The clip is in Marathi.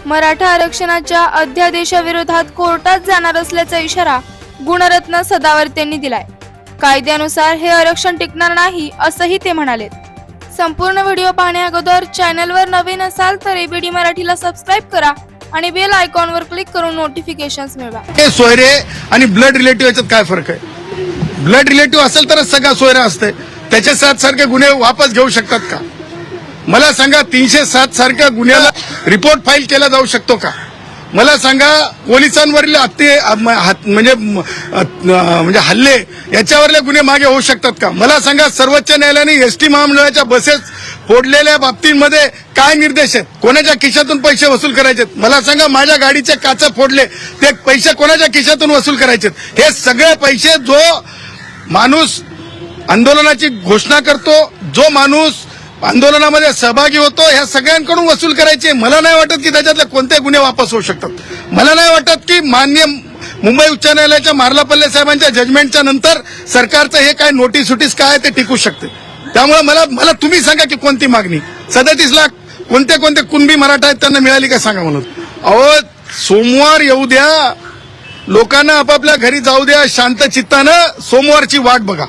मराठा आरक्षणाच्या अध्यादेशाविरोधात कोर्टात जाणार असल्याचा इशारा गुणरत्न सदावर्ते यांनी दिलाय। कायद्यानुसार हे आरक्षण टिकणार नाही असंही ते म्हणाले। संपूर्ण व्हिडिओ पाहण्या अगोदर चॅनलवर नवीन असाल तर एबीडी मराठीला सबस्क्राइब करा आणि बेल आयकॉनवर क्लिक करून नोटिफिकेशन्स मिळवा। हे सोयरे आणि ब्लड रिलेटिव्ह याच्यात काय फरक आहे? ब्लड रिलेटिव्ह असेल तरच सगळा सोयरा असते। त्याच्या 7 सारखे गुन्हे वापस घेऊ शकतात का? मला सांगा, 307 सारख्या गुन्ह्याला रिपोर्ट फाईल केला जाऊ शकतो का? मला सांगा, पोलिसांवरील म्हणजे हल्ले याच्यावरले गुन्हे मागे होऊ शकतात का? मला सांगा, सर्वोच्च न्यायालयाने एसटी महामंडळाच्या बसेस फोडलेल्या बाबतींमध्ये काय निर्देश आहेत? कोणाच्या खिशातून पैसे वसूल करायचे? मला सांगा, माझ्या गाडीचे काच फोडले ते पैसे कोणाच्या खिशातून वसूल करायचे? हे सगळे पैसे जो माणूस आंदोलनाची घोषणा करतो, जो माणूस आंदोलनामध्ये सहभागी होतो, ह्या सगळ्यांकडून वसूल करायचे। मला नाही वाटत की त्याच्यातले कोणते गुन्हे वापस होऊ शकतात। मला नाही वाटत की माननीय मुंबई उच्च न्यायालयाच्या मार्लापल्ले साहेबांच्या जजमेंटच्या नंतर सरकारचं हे काय नोटीस काय ते टिकू शकते। त्यामुळे मला तुम्ही सांगा की कोणती मागणी 37 लाख कोणते कुणबी मराठा आहेत त्यांना मिळाली का सांगा म्हणून। अहो, सोमवार येऊ द्या, लोकांना आपापल्या घरी जाऊ द्या, शांत चित्तानं सोमवारची वाट बघा।